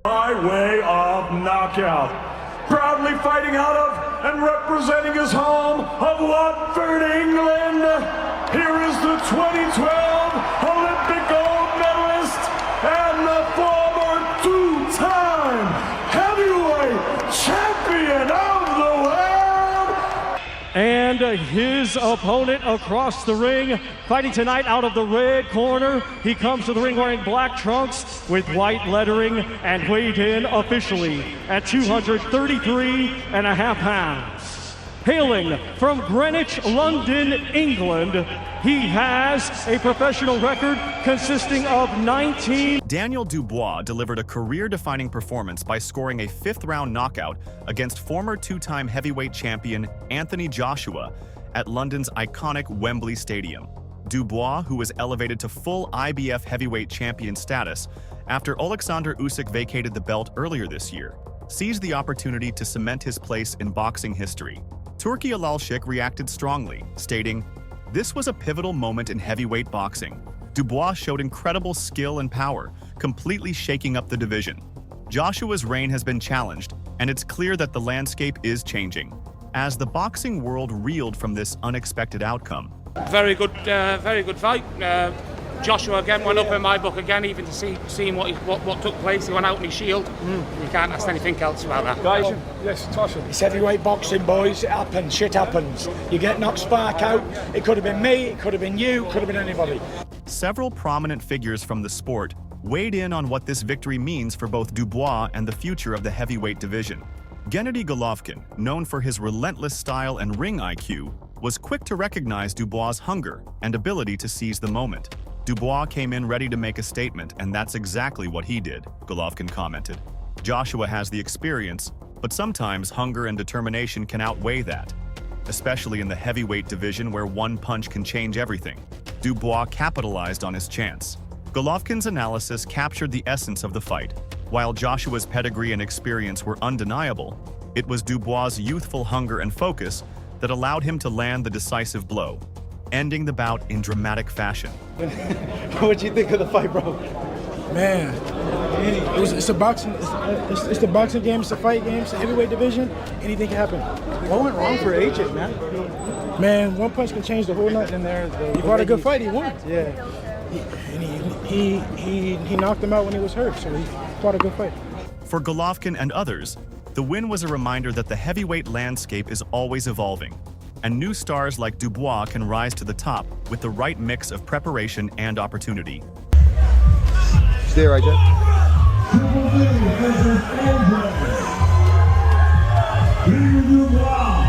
By way of knockout, proudly fighting out of and representing his home of Watford, England, here is the 2012 Olympic gold medalist and the former two-time heavyweight champion of the world. And his opponent across the ring, fighting tonight out of the red corner. He comes to the ring wearing black trunks with white lettering and weighed in officially at 233.5 pounds. Hailing from Greenwich, London, England, he has a professional record consisting of 19. Daniel Dubois delivered a career-defining performance by scoring a fifth-round knockout against former two-time heavyweight champion Anthony Joshua at London's iconic Wembley Stadium. Dubois, who was elevated to full IBF heavyweight champion status after Alexander Usyk vacated the belt earlier this year, seized the opportunity to cement his place in boxing history. Turki Alalshik reacted strongly, stating, "This was a pivotal moment in heavyweight boxing. Dubois showed incredible skill and power, completely shaking up the division. Joshua's reign has been challenged, and it's clear that the landscape is changing." As the boxing world reeled from this unexpected outcome. Very good fight. Joshua again went up in my book again, even to seeing what took place. He went out in his shield. You can't ask anything else about that. Guys, yes, Tyson. It's heavyweight boxing, boys. It happens. Shit happens. You get knocked spark out. It could have been me. It could have been you. It could have been anybody. Several prominent figures from the sport weighed in on what this victory means for both Dubois and the future of the heavyweight division. Gennady Golovkin, known for his relentless style and ring IQ, was quick to recognize Dubois' hunger and ability to seize the moment. Dubois came in ready to make a statement, and that's exactly what he did, Golovkin commented. Joshua has the experience, but sometimes hunger and determination can outweigh that, especially in the heavyweight division where one punch can change everything. Dubois capitalized on his chance. Golovkin's analysis captured the essence of the fight. While Joshua's pedigree and experience were undeniable, it was Dubois' youthful hunger and focus that allowed him to land the decisive blow, ending the bout in dramatic fashion. What'd you think of the fight, bro? Man, it's a boxing. It's the boxing game. It's the fight game. It's the heavyweight division. Anything can happen. What went wrong for AJ, man? Man, one punch can change the whole night. And there, He fought a good fight. He won. Yeah. He knocked him out when he was hurt. So he fought a good fight. For Golovkin and others, the win was a reminder that the heavyweight landscape is always evolving, and new stars like Dubois can rise to the top with the right mix of preparation and opportunity. Stay right there. Daniel Dubois,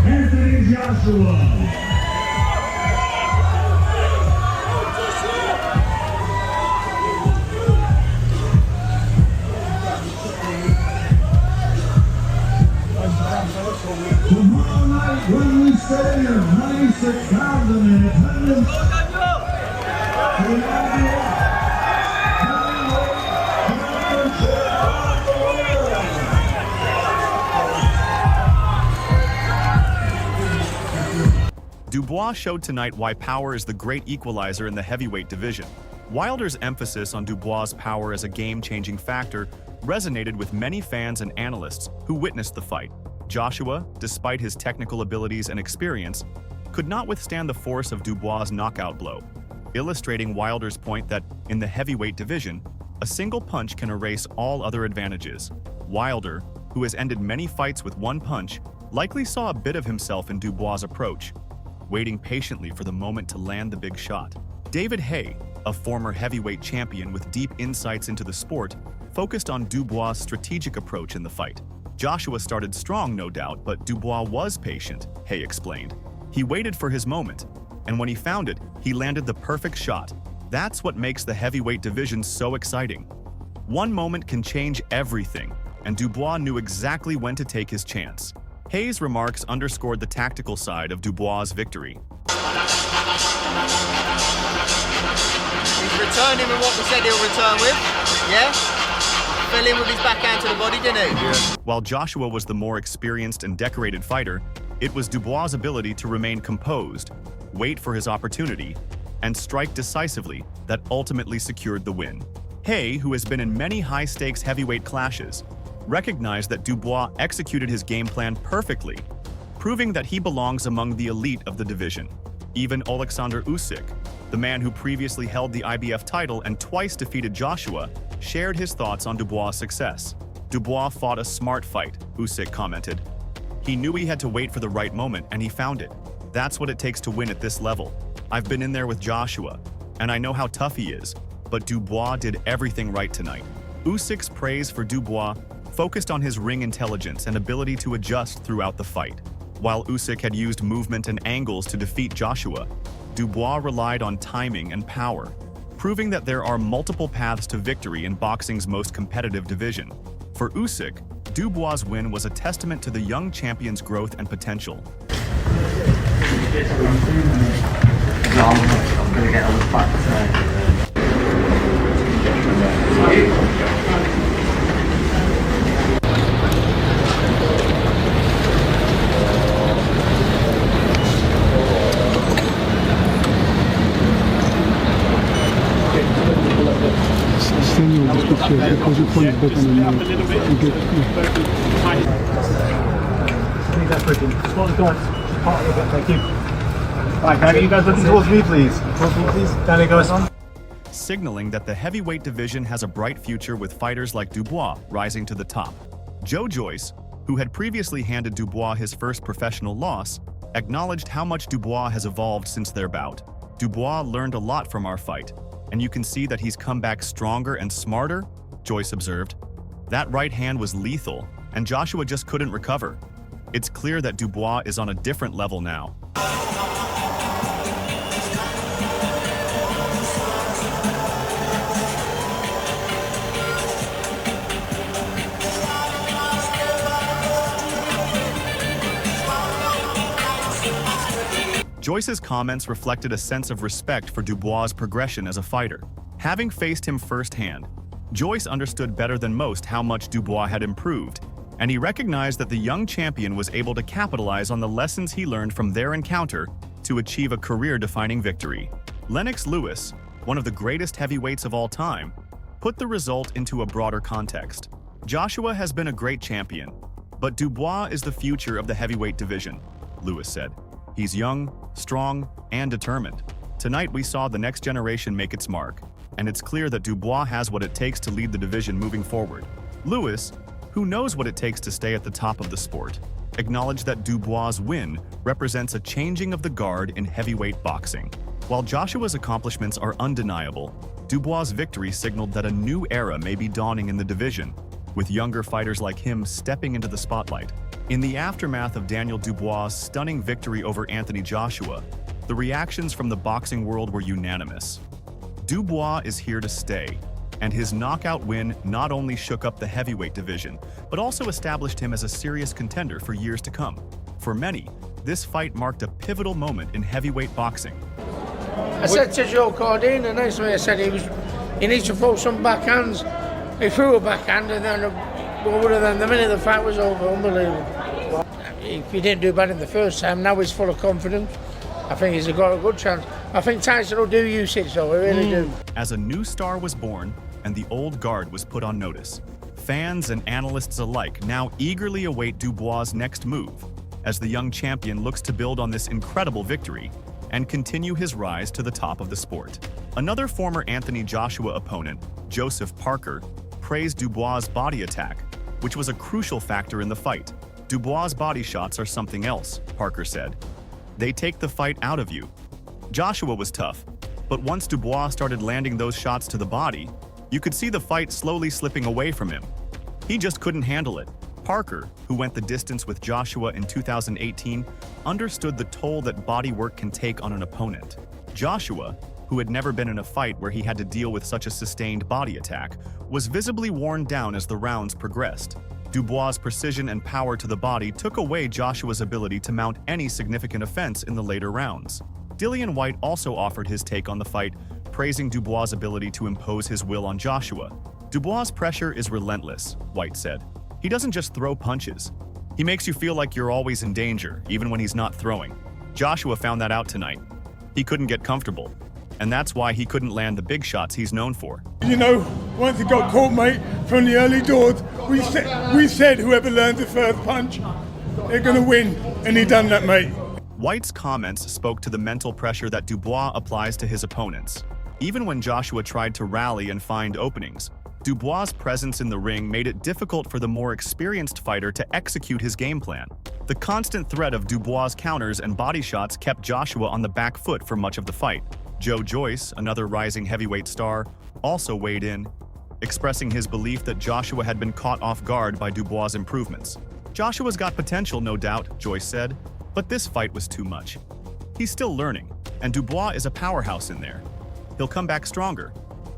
Anthony Joshua. Tomorrow night, Wembley Stadium, 96,000 in attendance. Dubois showed tonight why power is the great equalizer in the heavyweight division. Wilder's emphasis on Dubois' power as a game-changing factor resonated with many fans and analysts who witnessed the fight. Joshua, despite his technical abilities and experience, could not withstand the force of Dubois' knockout blow, illustrating Wilder's point that, in the heavyweight division, a single punch can erase all other advantages. Wilder, who has ended many fights with one punch, likely saw a bit of himself in Dubois' approach, waiting patiently for the moment to land the big shot. David Haye, a former heavyweight champion with deep insights into the sport, focused on Dubois' strategic approach in the fight. Joshua started strong, no doubt, but Dubois was patient, Haye explained. He waited for his moment, and when he found it, he landed the perfect shot. That's what makes the heavyweight division so exciting. One moment can change everything, and Dubois knew exactly when to take his chance. Haye's remarks underscored the tactical side of Dubois' victory. He's returning with what we said he'll return with, yeah? fell in with his backhand to the body, didn't he? Yeah. While Joshua was the more experienced and decorated fighter, it was Dubois' ability to remain composed, wait for his opportunity, and strike decisively that ultimately secured the win. Hay, who has been in many high-stakes heavyweight clashes, recognized that Dubois executed his game plan perfectly, proving that he belongs among the elite of the division. Even Alexander Usyk, the man who previously held the IBF title and twice defeated Joshua, shared his thoughts on Dubois' success. Dubois fought a smart fight, Usyk commented. He knew he had to wait for the right moment, and he found it. That's what it takes to win at this level. I've been in there with Joshua, and I know how tough he is, but Dubois did everything right tonight. Usyk's praise for Dubois focused on his ring intelligence and ability to adjust throughout the fight. While Usyk had used movement and angles to defeat Joshua, Dubois relied on timing and power, proving that there are multiple paths to victory in boxing's most competitive division. For Usyk, Dubois' win was a testament to the young champion's growth and potential. I'm going to get on the back Daniel, just picture because your point is better than you get. I think that's pretty. Spot the guys. Part of it, thank you. Alright, can I get you guys looking towards me, please? Towards me, please. Danny, guys on. Signaling that the heavyweight division has a bright future with fighters like Dubois rising to the top. Joe Joyce, who had previously handed Dubois his first professional loss, acknowledged how much Dubois has evolved since their bout. Dubois learned a lot from our fight, and you can see that he's come back stronger and smarter, Joyce observed. That right hand was lethal, and Joshua just couldn't recover. It's clear that Dubois is on a different level now. Joyce's comments reflected a sense of respect for Dubois' progression as a fighter. Having faced him firsthand, Joyce understood better than most how much Dubois had improved, and he recognized that the young champion was able to capitalize on the lessons he learned from their encounter to achieve a career-defining victory. Lennox Lewis, one of the greatest heavyweights of all time, put the result into a broader context. Joshua has been a great champion, but Dubois is the future of the heavyweight division, Lewis said. He's young, strong, and determined. Tonight we saw the next generation make its mark, and it's clear that Dubois has what it takes to lead the division moving forward. Lewis, who knows what it takes to stay at the top of the sport, acknowledged that Dubois' win represents a changing of the guard in heavyweight boxing. While Joshua's accomplishments are undeniable, Dubois' victory signaled that a new era may be dawning in the division, with younger fighters like him stepping into the spotlight. In the aftermath of Daniel Dubois' stunning victory over Anthony Joshua, the reactions from the boxing world were unanimous. Dubois is here to stay, and his knockout win not only shook up the heavyweight division, but also established him as a serious contender for years to come. For many, this fight marked a pivotal moment in heavyweight boxing. I said to Joe Cordine, and that's why I said he needs to throw some backhands. He threw a backhand, and then the minute the fight was over, unbelievable. He didn't do bad in the first time, now he's full of confidence. I think he's got a good chance. I think Tyson will do usage though, I really do. As a new star was born and the old guard was put on notice, fans and analysts alike now eagerly await Dubois' next move as the young champion looks to build on this incredible victory and continue his rise to the top of the sport. Another former Anthony Joshua opponent, Joseph Parker, praised Dubois' body attack, which was a crucial factor in the fight. Dubois' body shots are something else, Parker said. They take the fight out of you. Joshua was tough, but once Dubois started landing those shots to the body, you could see the fight slowly slipping away from him. He just couldn't handle it. Parker, who went the distance with Joshua in 2018, understood the toll that body work can take on an opponent. Joshua, who had never been in a fight where he had to deal with such a sustained body attack, was visibly worn down as the rounds progressed. Dubois' precision and power to the body took away Joshua's ability to mount any significant offense in the later rounds. Dillian Whyte also offered his take on the fight, praising Dubois' ability to impose his will on Joshua. Dubois' pressure is relentless, White said. He doesn't just throw punches. He makes you feel like you're always in danger, even when he's not throwing. Joshua found that out tonight. He couldn't get comfortable, and that's why he couldn't land the big shots he's known for. You know, once it got caught, mate, from the early doors, we said whoever learns the first punch, they're going to win, and he done that, mate. White's comments spoke to the mental pressure that Dubois applies to his opponents. Even when Joshua tried to rally and find openings, Dubois' presence in the ring made it difficult for the more experienced fighter to execute his game plan. The constant threat of Dubois' counters and body shots kept Joshua on the back foot for much of the fight. Joe Joyce, another rising heavyweight star, also weighed in, expressing his belief that Joshua had been caught off guard by Dubois' improvements. Joshua's got potential, no doubt, Joyce said, but this fight was too much. He's still learning, and Dubois is a powerhouse in there. He'll come back stronger.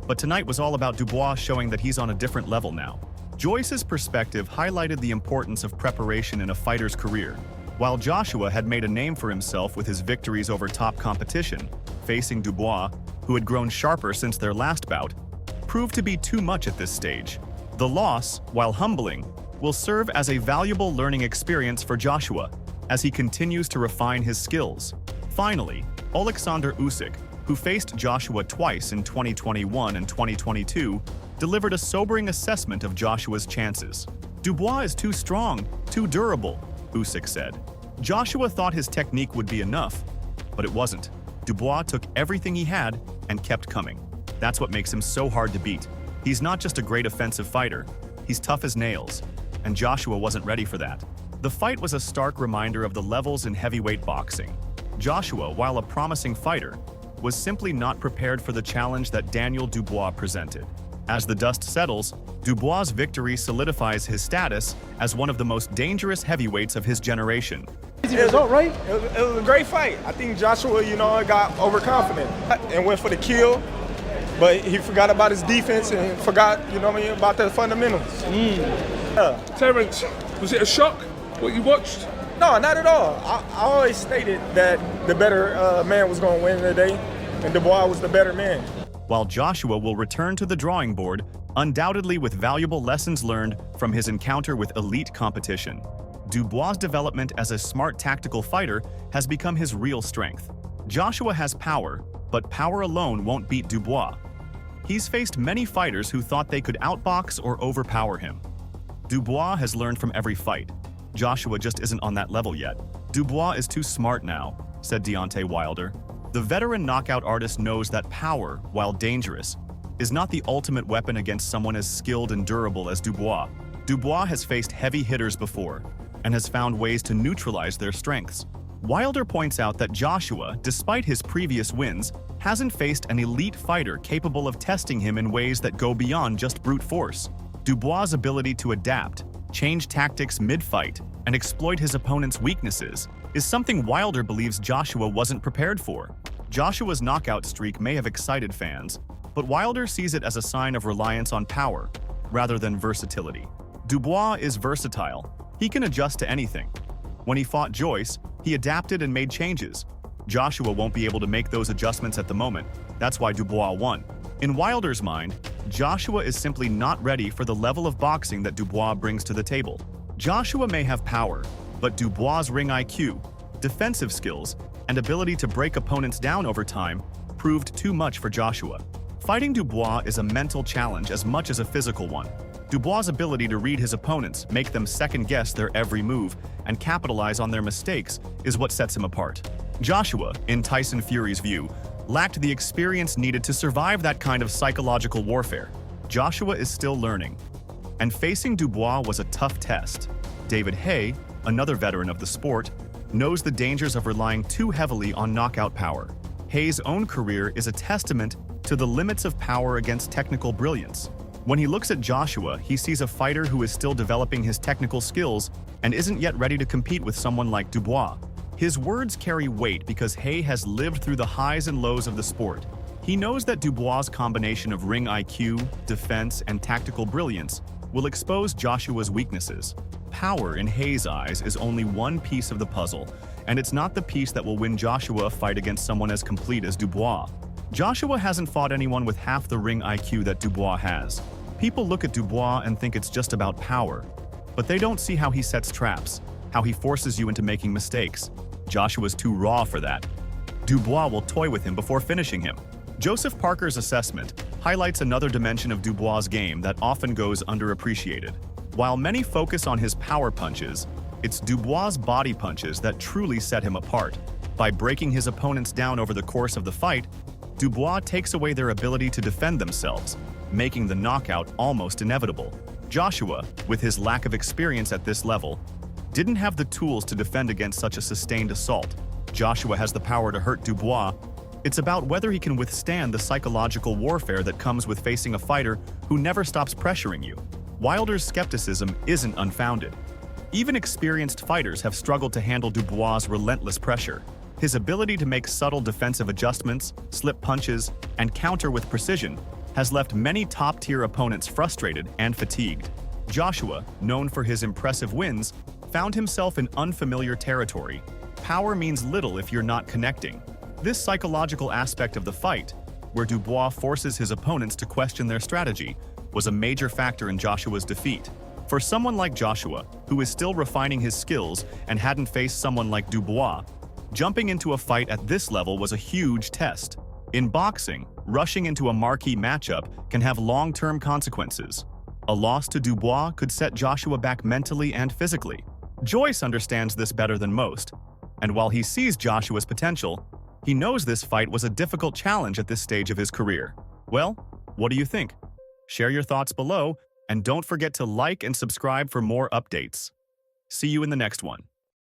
But tonight was all about Dubois showing that he's on a different level now. Joyce's perspective highlighted the importance of preparation in a fighter's career. While Joshua had made a name for himself with his victories over top competition, facing Dubois, who had grown sharper since their last bout, proved to be too much at this stage. The loss, while humbling, will serve as a valuable learning experience for Joshua as he continues to refine his skills. Finally, Alexander Usyk, who faced Joshua twice in 2021 and 2022, delivered a sobering assessment of Joshua's chances. Dubois is too strong, too durable, Usyk said. Joshua thought his technique would be enough, but it wasn't. Dubois took everything he had and kept coming. That's what makes him so hard to beat. He's not just a great offensive fighter, he's tough as nails, and Joshua wasn't ready for that. The fight was a stark reminder of the levels in heavyweight boxing. Joshua, while a promising fighter, was simply not prepared for the challenge that Daniel Dubois presented. As the dust settles, Dubois' victory solidifies his status as one of the most dangerous heavyweights of his generation. Easy result, right? It was a great fight. I think Joshua, got overconfident and went for the kill, but he forgot about his defense and forgot, about the fundamentals. Terence, was it a shock, what you watched? No, not at all. I always stated that the better man was going to win today, and Dubois was the better man. While Joshua will return to the drawing board, undoubtedly with valuable lessons learned from his encounter with elite competition, Dubois' development as a smart tactical fighter has become his real strength. Joshua has power, but power alone won't beat Dubois. He's faced many fighters who thought they could outbox or overpower him. Dubois has learned from every fight. Joshua just isn't on that level yet. Dubois is too smart now, said Deontay Wilder. The veteran knockout artist knows that power, while dangerous, is not the ultimate weapon against someone as skilled and durable as Dubois. Dubois has faced heavy hitters before and has found ways to neutralize their strengths. Wilder points out that Joshua, despite his previous wins, hasn't faced an elite fighter capable of testing him in ways that go beyond just brute force. Dubois' ability to adapt, change tactics mid-fight, and exploit his opponent's weaknesses is something Wilder believes Joshua wasn't prepared for. Joshua's knockout streak may have excited fans, but Wilder sees it as a sign of reliance on power, rather than versatility. Dubois is versatile. He can adjust to anything. When he fought Joyce, he adapted and made changes. Joshua won't be able to make those adjustments at the moment. That's why Dubois won. In Wilder's mind, Joshua is simply not ready for the level of boxing that Dubois brings to the table. Joshua may have power, but Dubois' ring IQ, defensive skills, and ability to break opponents down over time proved too much for Joshua. Fighting Dubois is a mental challenge as much as a physical one. Dubois' ability to read his opponents, make them second-guess their every move, and capitalize on their mistakes is what sets him apart. Joshua, in Tyson Fury's view, lacked the experience needed to survive that kind of psychological warfare. Joshua is still learning, and facing Dubois was a tough test. David Haye, another veteran of the sport, knows the dangers of relying too heavily on knockout power. Haye's own career is a testament to the limits of power against technical brilliance. When he looks at Joshua, he sees a fighter who is still developing his technical skills and isn't yet ready to compete with someone like Dubois. His words carry weight because Haye has lived through the highs and lows of the sport. He knows that Dubois' combination of ring IQ, defense, and tactical brilliance will expose Joshua's weaknesses. Power, in Haye's eyes, is only one piece of the puzzle, and it's not the piece that will win Joshua a fight against someone as complete as Dubois. Joshua hasn't fought anyone with half the ring IQ that Dubois has. People look at Dubois and think it's just about power, but they don't see how he sets traps, how he forces you into making mistakes. Joshua's too raw for that. Dubois will toy with him before finishing him. Joseph Parker's assessment highlights another dimension of Dubois' game that often goes underappreciated. While many focus on his power punches, it's Dubois' body punches that truly set him apart. By breaking his opponents down over the course of the fight, Dubois takes away their ability to defend themselves, making the knockout almost inevitable. Joshua, with his lack of experience at this level, didn't have the tools to defend against such a sustained assault. Joshua has the power to hurt Dubois. It's about whether he can withstand the psychological warfare that comes with facing a fighter who never stops pressuring you. Wilder's skepticism isn't unfounded. Even experienced fighters have struggled to handle Dubois' relentless pressure. His ability to make subtle defensive adjustments, slip punches, and counter with precision has left many top-tier opponents frustrated and fatigued. Joshua, known for his impressive wins, found himself in unfamiliar territory. Power means little if you're not connecting. This psychological aspect of the fight, where Dubois forces his opponents to question their strategy, was a major factor in Joshua's defeat. For someone like Joshua, who is still refining his skills and hadn't faced someone like Dubois, jumping into a fight at this level was a huge test. In boxing, rushing into a marquee matchup can have long-term consequences. A loss to Dubois could set Joshua back mentally and physically. Joyce understands this better than most, and while he sees Joshua's potential, he knows this fight was a difficult challenge at this stage of his career. Well, what do you think? Share your thoughts below, and don't forget to like and subscribe for more updates. See you in the next one.